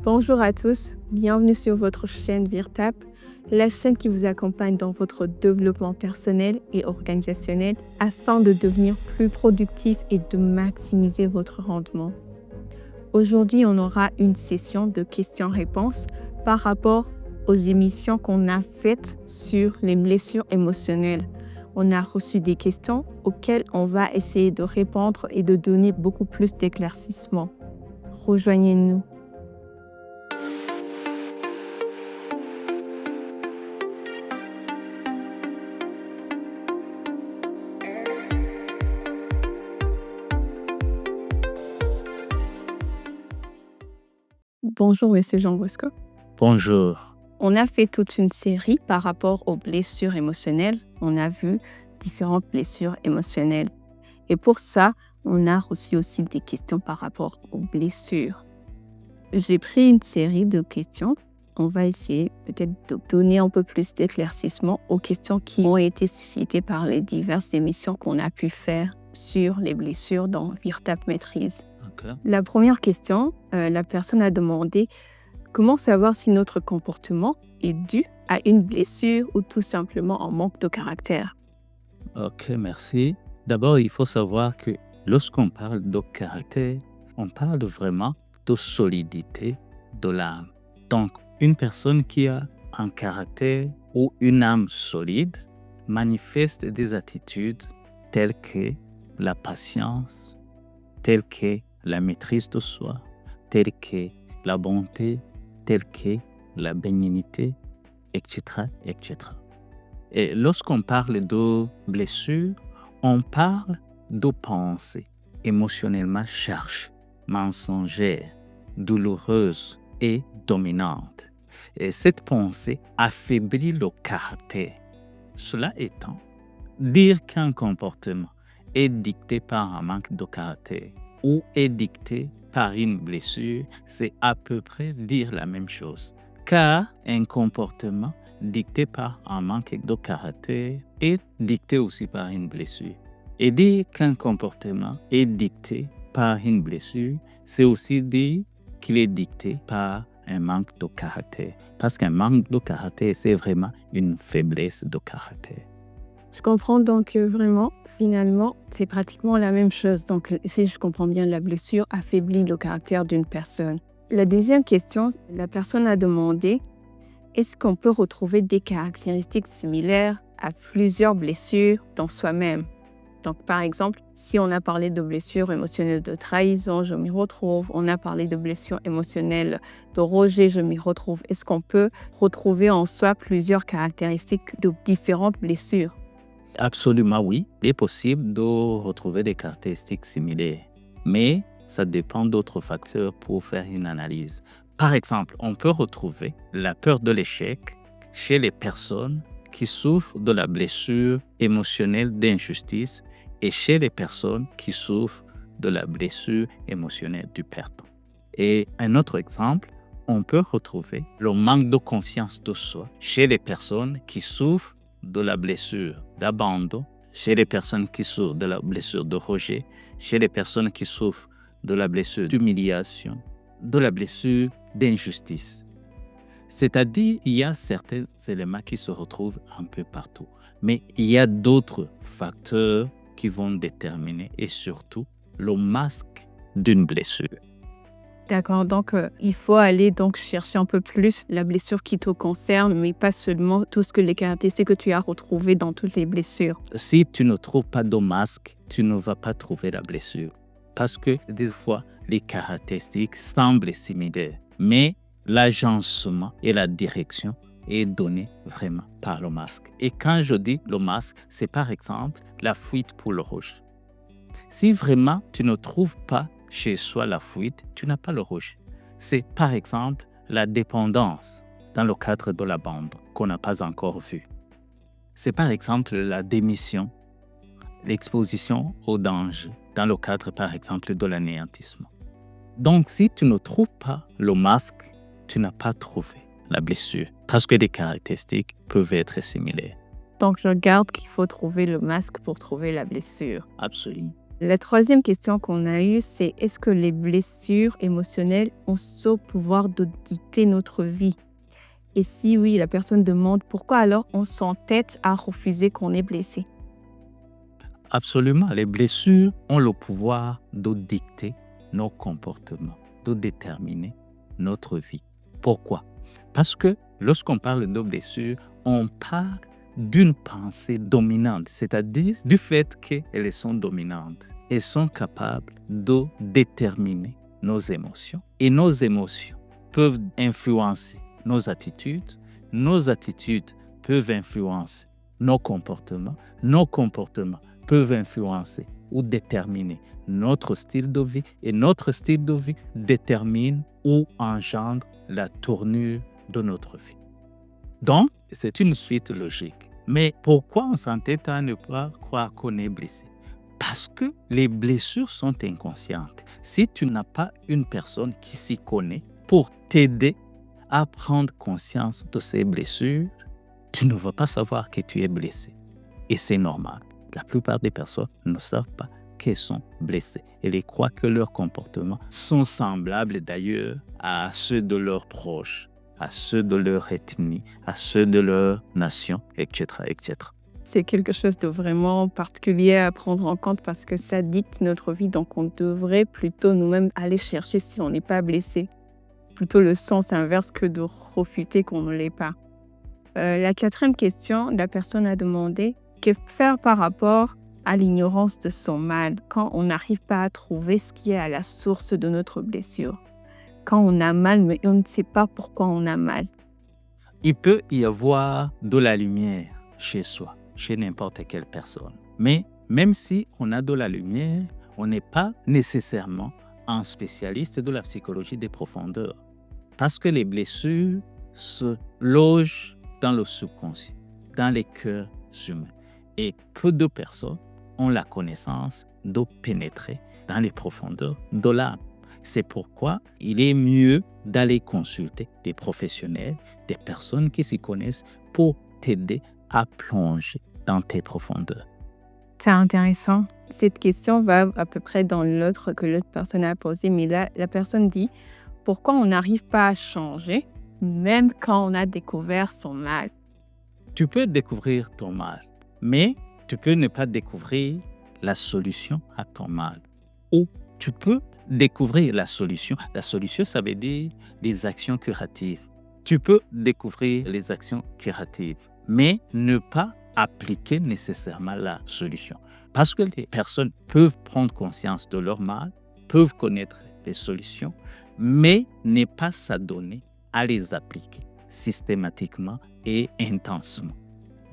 Bonjour à tous, bienvenue sur votre chaîne VIRTAP, la chaîne qui vous accompagne dans votre développement personnel et organisationnel afin de devenir plus productif et de maximiser votre rendement. Aujourd'hui, on aura une session de questions-réponses par rapport aux émissions qu'on a faites sur les blessures émotionnelles. On a reçu des questions auxquelles on va essayer de répondre et de donner beaucoup plus d'éclaircissements. Rejoignez-nous. Bonjour, Monsieur Jean Bosco. Bonjour. On a fait toute une série par rapport aux blessures émotionnelles. On a vu différentes blessures émotionnelles. Et pour ça, on a reçu aussi des questions par rapport aux blessures. J'ai pris une série de questions. On va essayer peut-être de donner un peu plus d'éclaircissement aux questions qui ont été suscitées par les diverses émissions qu'on a pu faire sur les blessures dans VIRTAP Maîtrise. Okay. La première question, la personne a demandé comment savoir si notre comportement est dû à une blessure ou tout simplement un manque de caractère. Ok, merci. D'abord, il faut savoir que lorsqu'on parle de caractère, on parle vraiment de solidité de l'âme. Donc, une personne qui a un caractère ou une âme solide manifeste des attitudes telles que la patience, telles que la maîtrise de soi, telle que la bonté, telle que la bénignité, etc., etc. Et lorsqu'on parle de blessure, on parle de pensées émotionnellement chargées, mensongères, douloureuses et dominantes. Et cette pensée affaiblit le caractère. Cela étant, dire qu'un comportement est dicté par un manque de caractère ou est dicté par une blessure, c'est à peu près dire la même chose. Car un comportement dicté par un manque de caractère est dicté aussi par une blessure. Et dire qu'un comportement est dicté par une blessure, c'est aussi dire qu'il est dicté par un manque de caractère. Parce qu'un manque de caractère, c'est vraiment une faiblesse de caractère. Je comprends donc vraiment, finalement, c'est pratiquement la même chose. Donc, si je comprends bien, la blessure affaiblit le caractère d'une personne. La deuxième question, la personne a demandé, est-ce qu'on peut retrouver des caractéristiques similaires à plusieurs blessures dans soi-même? Donc, par exemple, si on a parlé de blessures émotionnelles de trahison, je m'y retrouve. On a parlé de blessures émotionnelles de rejet, je m'y retrouve. Est-ce qu'on peut retrouver en soi plusieurs caractéristiques de différentes blessures? Absolument oui, il est possible de retrouver des caractéristiques similaires, mais ça dépend d'autres facteurs pour faire une analyse. Par exemple, on peut retrouver la peur de l'échec chez les personnes qui souffrent de la blessure émotionnelle d'injustice et chez les personnes qui souffrent de la blessure émotionnelle du perdant. Et un autre exemple, on peut retrouver le manque de confiance de soi chez les personnes qui souffrent de la blessure d'abandon, chez les personnes qui souffrent de la blessure de rejet, chez les personnes qui souffrent de la blessure d'humiliation, de la blessure d'injustice. C'est-à-dire, il y a certains éléments qui se retrouvent un peu partout, mais il y a d'autres facteurs qui vont déterminer et surtout le masque d'une blessure. D'accord, donc il faut aller donc chercher un peu plus la blessure qui te concerne, mais pas seulement tout ce que les caractéristiques que tu as retrouvées dans toutes les blessures. Si tu ne trouves pas de masque, tu ne vas pas trouver la blessure. Parce que des fois, les caractéristiques semblent similaires, mais l'agencement et la direction est donné vraiment par le masque. Et quand je dis le masque, c'est par exemple la fuite pour le rouge. Si vraiment tu ne trouves pas chez soi la fuite, tu n'as pas le rouge. C'est par exemple la dépendance dans le cadre de la bande qu'on n'a pas encore vue. C'est par exemple la démission, l'exposition au danger dans le cadre par exemple de l'anéantissement. Donc si tu ne trouves pas le masque, tu n'as pas trouvé la blessure parce que les caractéristiques peuvent être similaires. Donc je garde qu'il faut trouver le masque pour trouver la blessure. Absolument. La troisième question qu'on a eue, c'est est-ce que les blessures émotionnelles ont ce pouvoir de dicter notre vie? Et si oui, la personne demande pourquoi alors on s'entête à refuser qu'on est blessé? Absolument, les blessures ont le pouvoir de dicter nos comportements, de déterminer notre vie. Pourquoi? Parce que lorsqu'on parle de blessures, on parle d'une pensée dominante, c'est-à-dire du fait qu'elles sont dominantes et sont capables de déterminer nos émotions. Et nos émotions peuvent influencer nos attitudes peuvent influencer nos comportements peuvent influencer ou déterminer notre style de vie et notre style de vie détermine ou engendre la tournure de notre vie. Donc, c'est une suite logique. Mais pourquoi on s'entête à ne pas croire qu'on est blessé? Parce que les blessures sont inconscientes. Si tu n'as pas une personne qui s'y connaît pour t'aider à prendre conscience de ces blessures, tu ne vas pas savoir que tu es blessé. Et c'est normal. La plupart des personnes ne savent pas qu'elles sont blessées. Elles croient que leurs comportements sont semblables d'ailleurs à ceux de leurs proches, à ceux de leur ethnie, à ceux de leur nation, etc., etc. C'est quelque chose de vraiment particulier à prendre en compte parce que ça dicte notre vie. Donc, on devrait plutôt nous-mêmes aller chercher si on n'est pas blessé. Plutôt le sens inverse que de refuter qu'on ne l'est pas. La quatrième question, la personne a demandé que faire par rapport à l'ignorance de son mal quand on n'arrive pas à trouver ce qui est à la source de notre blessure. Quand on a mal, mais on ne sait pas pourquoi on a mal. Il peut y avoir de la lumière chez soi, chez n'importe quelle personne. Mais même si on a de la lumière, on n'est pas nécessairement un spécialiste de la psychologie des profondeurs. Parce que les blessures se logent dans le subconscient, dans les cœurs humains. Et peu de personnes ont la connaissance de pénétrer dans les profondeurs de l'âme. C'est pourquoi il est mieux d'aller consulter des professionnels, des personnes qui s'y connaissent pour t'aider à plonger dans tes profondeurs. C'est intéressant. Cette question va à peu près dans l'autre que l'autre personne a posé, mais là, la personne dit pourquoi on n'arrive pas à changer, même quand on a découvert son mal. Tu peux découvrir ton mal, mais tu peux ne pas découvrir la solution à ton mal. Ou tu peux découvrir la solution. La solution, ça veut dire les actions curatives. Tu peux découvrir les actions curatives, mais ne pas appliquer nécessairement la solution. Parce que les personnes peuvent prendre conscience de leur mal, peuvent connaître les solutions, mais ne pas s'adonner à les appliquer systématiquement et intensément.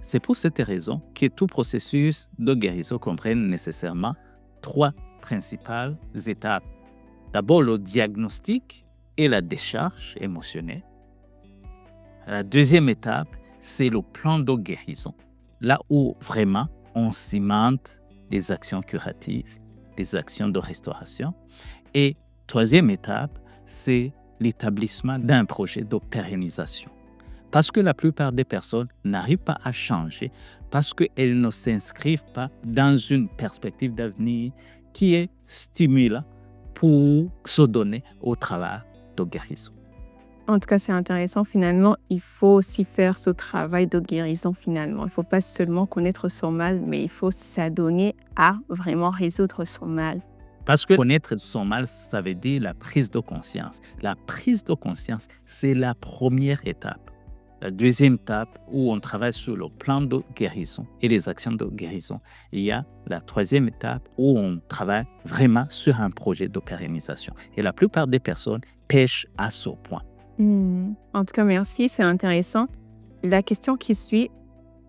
C'est pour cette raison que tout processus de guérison comprend nécessairement 3 principales étapes. D'abord, le diagnostic et la décharge émotionnelle. La deuxième étape, c'est le plan de guérison. Là où vraiment on cimente des actions curatives, des actions de restauration. Et troisième étape, c'est l'établissement d'un projet de pérennisation. Parce que la plupart des personnes n'arrivent pas à changer, parce qu'elles ne s'inscrivent pas dans une perspective d'avenir qui est stimulant pour se donner au travail de guérison. En tout cas, c'est intéressant. Finalement, il faut aussi faire ce travail de guérison finalement. Il ne faut pas seulement connaître son mal, mais il faut s'adonner à vraiment résoudre son mal. Parce que connaître son mal, ça veut dire la prise de conscience. La prise de conscience, c'est la première étape. La deuxième étape où on travaille sur le plan de guérison et les actions de guérison. Il y a la troisième étape où on travaille vraiment sur un projet de pérennisation. Et la plupart des personnes pêchent à ce point. En tout cas, merci, c'est intéressant. La question qui suit,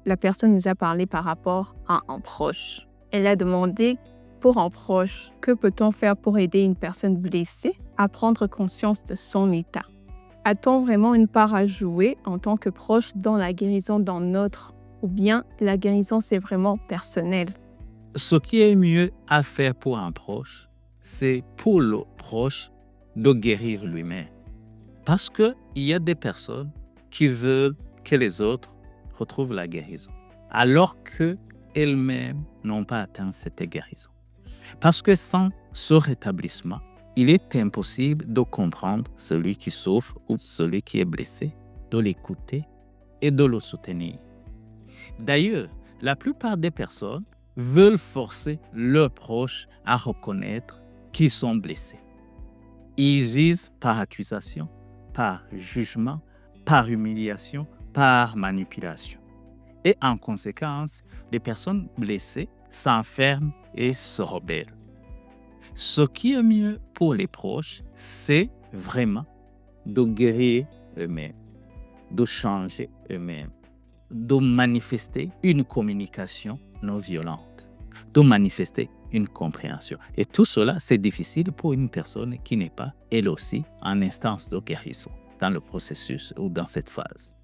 la personne nous a parlé par rapport à un proche. Elle a demandé, pour un proche, que peut-on faire pour aider une personne blessée à prendre conscience de son état? A-t-on vraiment une part à jouer en tant que proche dans la guérison d'un autre? Ou bien la guérison, c'est vraiment personnel? Ce qui est mieux à faire pour un proche, c'est pour le proche de guérir lui-même. Parce qu'il y a des personnes qui veulent que les autres retrouvent la guérison, alors qu'elles-mêmes n'ont pas atteint cette guérison. Parce que sans ce rétablissement, il est impossible de comprendre celui qui souffre ou celui qui est blessé, de l'écouter et de le soutenir. D'ailleurs, la plupart des personnes veulent forcer leurs proches à reconnaître qu'ils sont blessés. Ils disent par accusation, par jugement, par humiliation, par manipulation. Et en conséquence, les personnes blessées s'enferment et se rebellent. Ce qui est mieux pour les proches, c'est vraiment de guérir eux-mêmes, de changer eux-mêmes, de manifester une communication non violente, de manifester une compréhension. Et tout cela, c'est difficile pour une personne qui n'est pas, elle aussi, en instance de guérison dans le processus ou dans cette phase.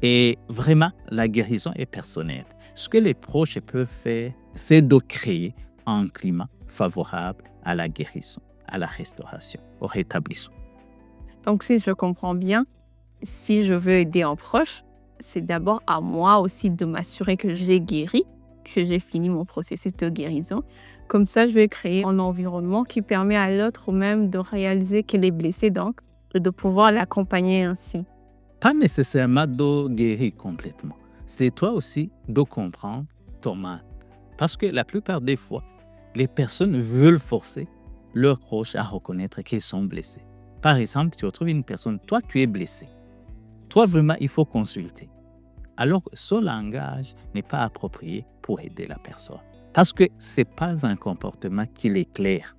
Et vraiment, la guérison est personnelle. Ce que les proches peuvent faire, c'est de créer un climat favorable à la guérison, à la restauration, au rétablissement. Donc, si je comprends bien, si je veux aider un proche, c'est d'abord à moi aussi de m'assurer que j'ai guéri, que j'ai fini mon processus de guérison. Comme ça, je vais créer un environnement qui permet à l'autre même de réaliser qu'elle est blessée, donc, et de pouvoir l'accompagner ainsi. Pas nécessairement de guérir complètement. C'est toi aussi de comprendre ton mal. Parce que la plupart des fois, les personnes veulent forcer leurs proches à reconnaître qu'ils sont blessés. Par exemple, tu retrouves une personne, toi tu es blessé. Toi vraiment, il faut consulter. Alors que ce langage n'est pas approprié pour aider la personne. Parce que ce n'est pas un comportement qui l'éclaire.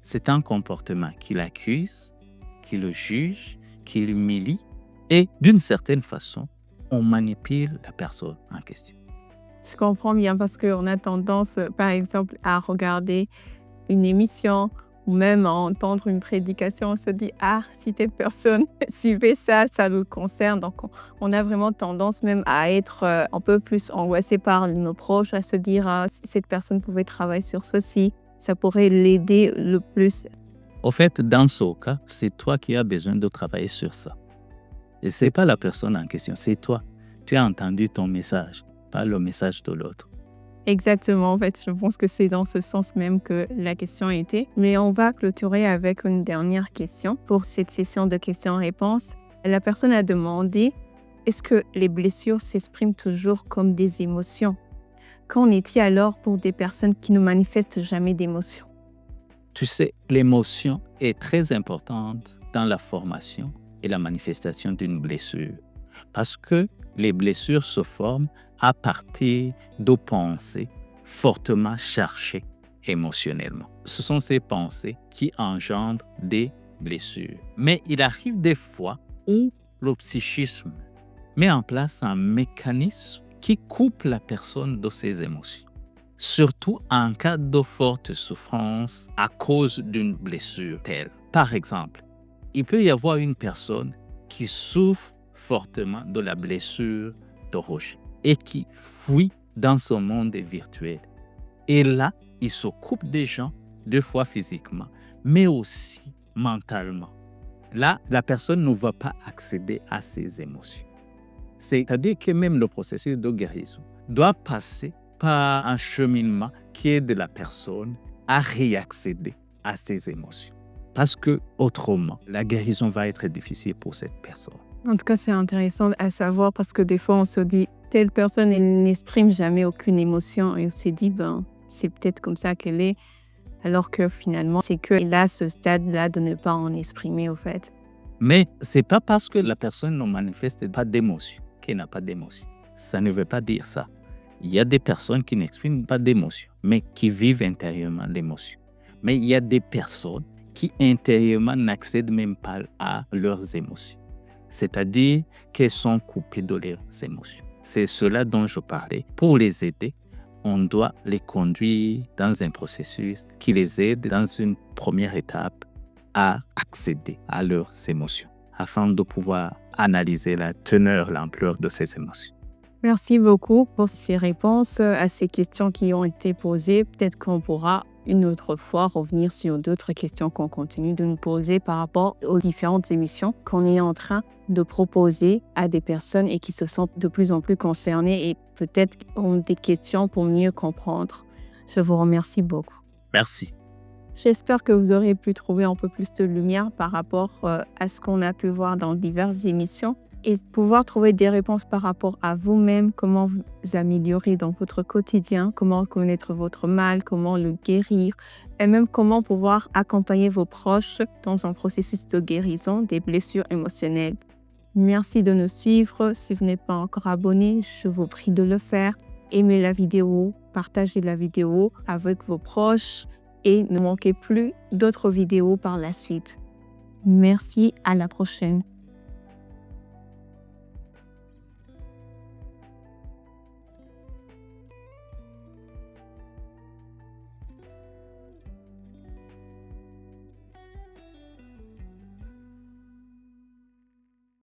C'est un comportement qui l'accuse, qui le juge, qui l'humilie. Et d'une certaine façon, on manipule la personne en question. Je comprends bien parce qu'on a tendance, par exemple, à regarder une émission ou même à entendre une prédication. On se dit, si telle personne suivait ça, ça le concerne. Donc, on a vraiment tendance même à être un peu plus angoissé par nos proches, à se dire, si cette personne pouvait travailler sur ceci, ça pourrait l'aider le plus. Au fait, dans ce cas, c'est toi qui as besoin de travailler sur ça. Et ce n'est pas la personne en question, c'est toi. Tu as entendu ton message, pas le message de l'autre. Exactement, en fait, je pense que c'est dans ce sens même que la question a été. Mais on va clôturer avec une dernière question pour cette session de questions-réponses. La personne a demandé, est-ce que les blessures s'expriment toujours comme des émotions? Qu'en est-il alors pour des personnes qui ne manifestent jamais d'émotions? Tu sais, l'émotion est très importante dans la formation et la manifestation d'une blessure. Parce que les blessures se forment à partir de pensées fortement chargées émotionnellement. Ce sont ces pensées qui engendrent des blessures. Mais il arrive des fois où le psychisme met en place un mécanisme qui coupe la personne de ses émotions. Surtout en cas de forte souffrance à cause d'une blessure telle. Par exemple, il peut y avoir une personne qui souffre fortement de la blessure de Roger et qui fuit dans son monde virtuel. Et là, il se coupe des gens, deux fois physiquement, mais aussi mentalement. Là, la personne ne va pas accéder à ses émotions. C'est-à-dire que même le processus de guérison doit passer par un cheminement qui aide la personne à réaccéder à ses émotions. Parce que autrement, la guérison va être difficile pour cette personne. En tout cas, c'est intéressant à savoir parce que des fois, on se dit, telle personne, elle n'exprime jamais aucune émotion. Et on se dit, c'est peut-être comme ça qu'elle est. Alors que finalement, c'est qu'elle a ce stade-là de ne pas en exprimer, au fait. Mais ce n'est pas parce que la personne ne manifeste pas d'émotion qu'elle n'a pas d'émotion. Ça ne veut pas dire ça. Il y a des personnes qui n'expriment pas d'émotion, mais qui vivent intérieurement l'émotion. Mais il y a des personnes qui intérieurement n'accèdent même pas à leurs émotions. C'est-à-dire qu'elles sont coupées de leurs émotions. C'est cela dont je parlais. Pour les aider, on doit les conduire dans un processus qui les aide dans une première étape à accéder à leurs émotions, afin de pouvoir analyser la teneur, l'ampleur de ces émotions. Merci beaucoup pour ces réponses à ces questions qui ont été posées. Peut-être qu'on pourra une autre fois revenir sur d'autres questions qu'on continue de nous poser par rapport aux différentes émissions qu'on est en train de proposer à des personnes et qui se sentent de plus en plus concernées et peut-être ont des questions pour mieux comprendre. Je vous remercie beaucoup. Merci. J'espère que vous aurez pu trouver un peu plus de lumière par rapport à ce qu'on a pu voir dans diverses émissions et pouvoir trouver des réponses par rapport à vous-même, comment vous améliorer dans votre quotidien, comment connaître votre mal, comment le guérir et même comment pouvoir accompagner vos proches dans un processus de guérison des blessures émotionnelles. Merci de nous suivre. Si vous n'êtes pas encore abonné, je vous prie de le faire. Aimez la vidéo, partagez la vidéo avec vos proches et ne manquez plus d'autres vidéos par la suite. Merci, à la prochaine.